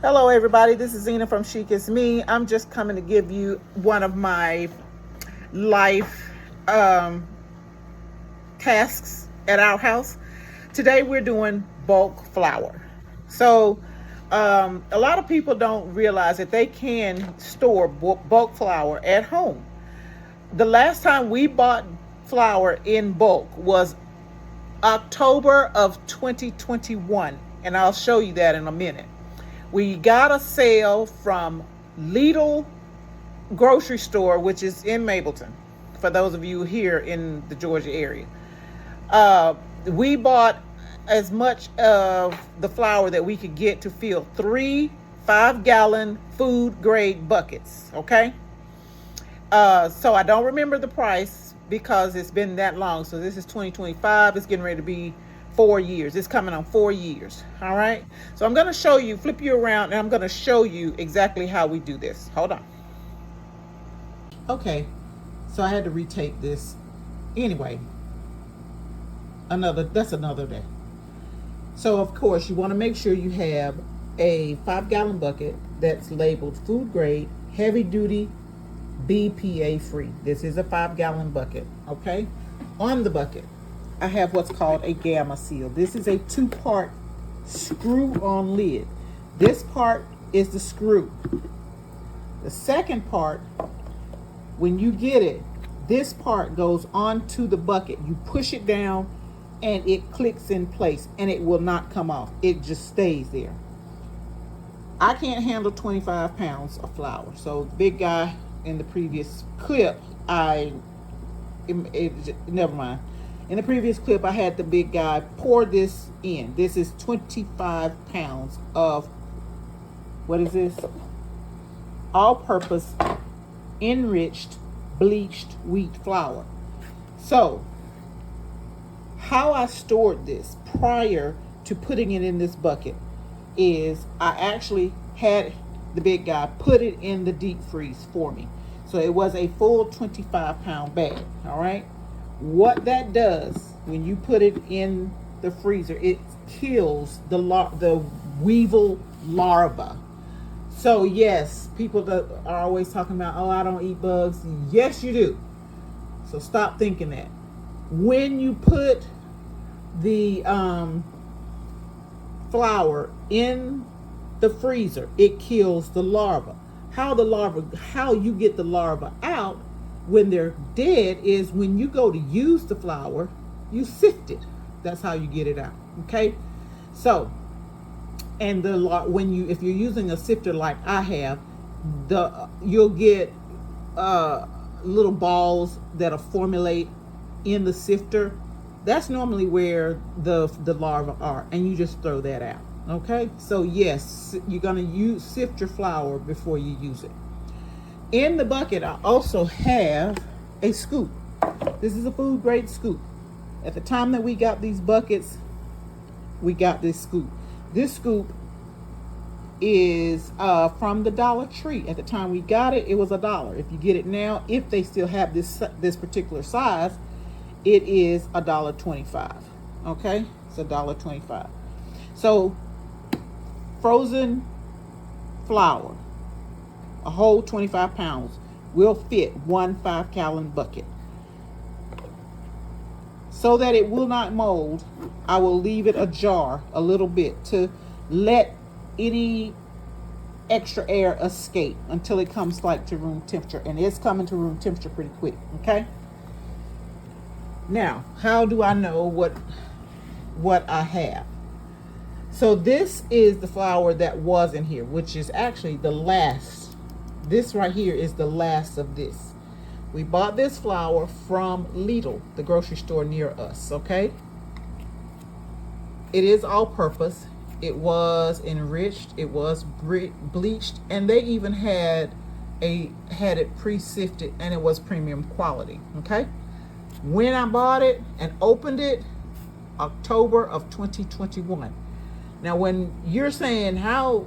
Hello everybody, this is Zena from Chic Is Me. I'm just coming to give you one of my life tasks at our house. Today we're doing bulk flour. So a lot of people don't realize that they can store bulk flour at home. The last time we bought flour in bulk was October of 2021, and I'll show you that in a minute. We got a sale from Lidl grocery store, which is in Mableton, for those of you here in the Georgia area. We bought as much of the flour that we could get to fill 3 5-gallon food grade buckets, okay? So I don't remember the price because it's been that long. So this is 2025. It's getting ready to be 4 years. It's coming on 4 years. All right. So I'm going to show you, flip you around, and I'm going to show you exactly how we do this. Hold on. Okay. So I had to retake this. Anyway, that's another day. So of course you want to make sure you have a 5-gallon bucket that's labeled food grade, heavy duty, BPA free. This is a 5-gallon bucket. Okay. On the bucket, I have what's called a gamma seal. This is a 2-part screw-on lid. This part is the screw. The second part, when you get it, this part goes onto the bucket. You push it down and it clicks in place and it will not come off. It just stays there. I can't handle 25 pounds of flour. So the big guy in the previous clip, never mind. In the previous clip, I had the big guy pour this in. This is 25 pounds of, what is this? All-purpose, enriched, bleached wheat flour. So, how I stored this prior to putting it in this bucket is I actually had the big guy put it in the deep freeze for me. So it was a full 25-pound bag, all right? What that does when you put it in the freezer, it kills the weevil larva. So yes, people that are always talking about, oh, I don't eat bugs. Yes, you do. So stop thinking that. When you put the flour in the freezer, it kills the larva. How you get the larva out when they're dead is when you go to use the flour, you sift it. That's how you get it out. Okay. So, and if you're using a sifter like I have, you'll get little balls that'll formulate in the sifter. That's normally where the larvae are, and you just throw that out. Okay. So yes, you're gonna sift your flour before you use it. In the bucket, I also have a scoop. This is a food grade scoop. At the time that we got these buckets, we got this scoop. This scoop is from the Dollar Tree. At the time we got it, it was $1. If you get it now, if they still have this particular size, it is $1.25. Okay, it's $1.25. So frozen flour, a whole 25 pounds, will fit one 5-gallon bucket. So that it will not mold, I will leave it ajar a little bit to let any extra air escape until it comes like to room temperature. And it's coming to room temperature pretty quick, okay? Now, how do I know what I have? So this is the flour that was in here, which is actually the last. This right here is the last of this. We bought this flour from Lidl, the grocery store near us, okay? It is all-purpose. It was enriched. It was bleached, and they even had it pre-sifted, and it was premium quality, okay? When I bought it and opened it, October of 2021. Now, when you're saying how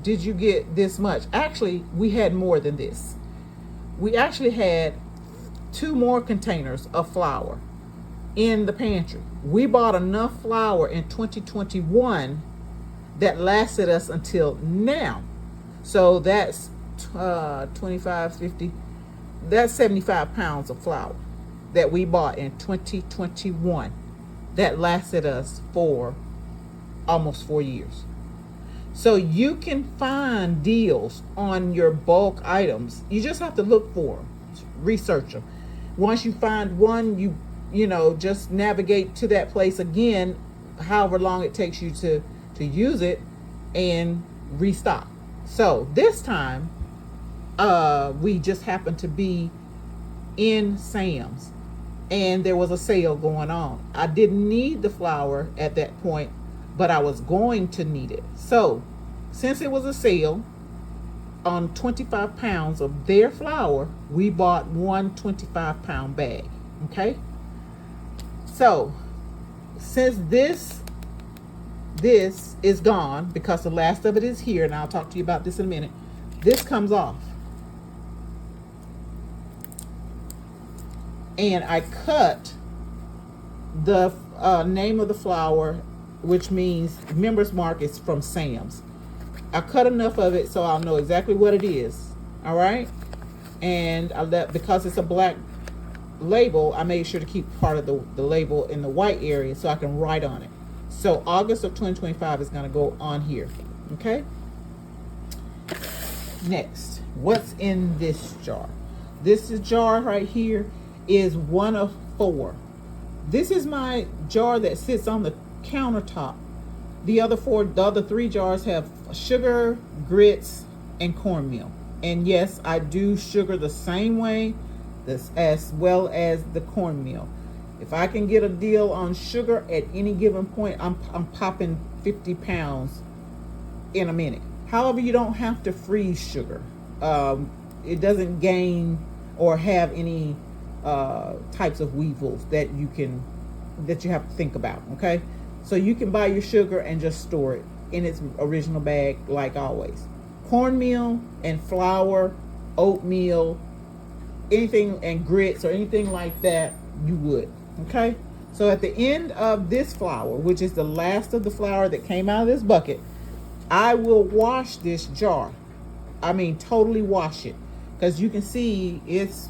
did you get this much? Actually, we had more than this. We actually had 2 more containers of flour in the pantry. We bought enough flour in 2021 that lasted us until now. So that's 25, 50, that's 75 pounds of flour that we bought in 2021 that lasted us for almost 4 years. So you can find deals on your bulk items. You just have to look for them, research them. Once you find one, you just navigate to that place again, however long it takes you to use it, and restock. So this time, we just happened to be in Sam's, and there was a sale going on. I didn't need the flour at that point, but I was going to need it. So since it was a sale on 25 pounds of their flour, we bought one 25-pound bag. Okay. So since this is gone, because the last of it is here, and I'll talk to you about this in a minute, this comes off. And I cut the name of the flour, which means Members Mark is from Sam's. I cut enough of it so I'll know exactly what it is. All right. And because it's a black label, I made sure to keep part of the label in the white area so I can write on it. So August of 2025 is going to go on here. Okay. Next, what's in this jar? This jar right here is one of 4. This is my jar that sits on the countertop. The other 3 jars have sugar, grits, and cornmeal. And yes, I do sugar the same way, as well as the cornmeal. If I can get a deal on sugar at any given point, I'm popping 50 pounds in a minute. However, you don't have to freeze sugar. It doesn't gain or have any types of weevils that you have to think about. Okay, so you can buy your sugar and just store it in its original bag like always. Cornmeal and flour, oatmeal, anything, and grits or anything like that, you would. Okay, so at the end of this flour, which is the last of the flour that came out of this bucket, I will wash this jar. I mean, totally wash it, because you can see it's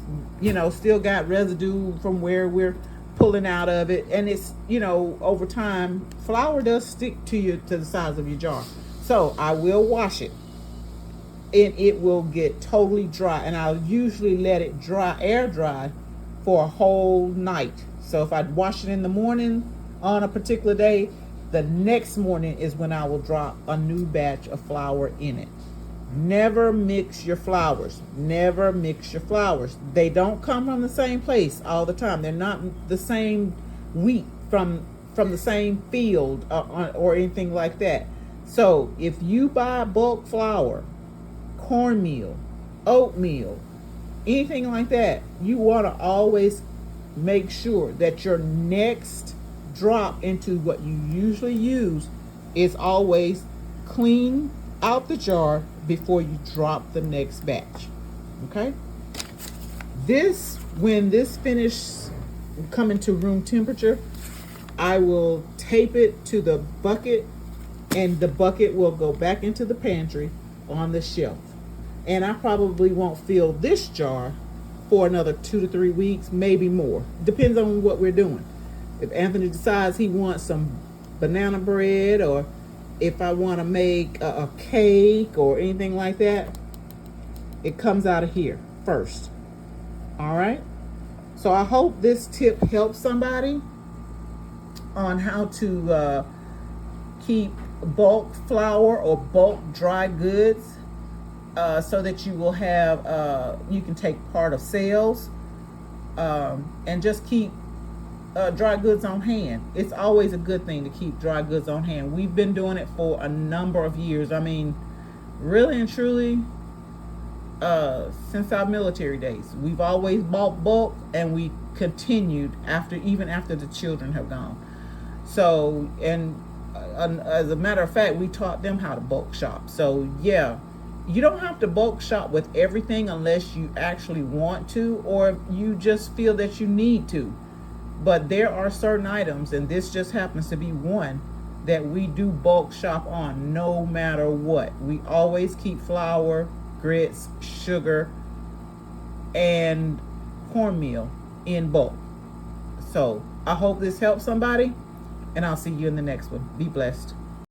still got residue from where we're pulling out of it, and it's over time flour does stick to the sides of your jar. So I will wash it, and it will get totally dry, and I'll usually let it air dry for a whole night. So if I wash it in the morning on a particular day, the next morning is when I will drop a new batch of flour in it. Never mix your flours. Never mix your flours. They don't come from the same place all the time. They're not the same wheat from the same field or anything like that. So if you buy bulk flour, cornmeal, oatmeal, anything like that, you want to always make sure that your next drop into what you usually use is always clean out the jar before you drop the next batch. Okay, when this finishes coming to room temperature, I will tape it to the bucket, and the bucket will go back into the pantry on the shelf. And I probably won't fill this jar for another 2 to 3 weeks, maybe more. Depends on what we're doing. If Anthony decides he wants some banana bread, or if I want to make a cake or anything like that, it comes out of here first. All right. So I hope this tip helps somebody on how to keep bulk flour or bulk dry goods, so that you will have you can take part of sales, and just keep dry goods on hand. It's always a good thing to keep dry goods on hand. We've been doing it for a number of years. I mean, really and truly, since our military days, we've always bought bulk, and we continued even after the children have gone. So, and as a matter of fact, we taught them how to bulk shop. So yeah, you don't have to bulk shop with everything unless you actually want to, or you just feel that you need to. But there are certain items, and this just happens to be one, that we do bulk shop on no matter what. We always keep flour, grits, sugar, and cornmeal in bulk. So I hope this helps somebody, and I'll see you in the next one. Be blessed.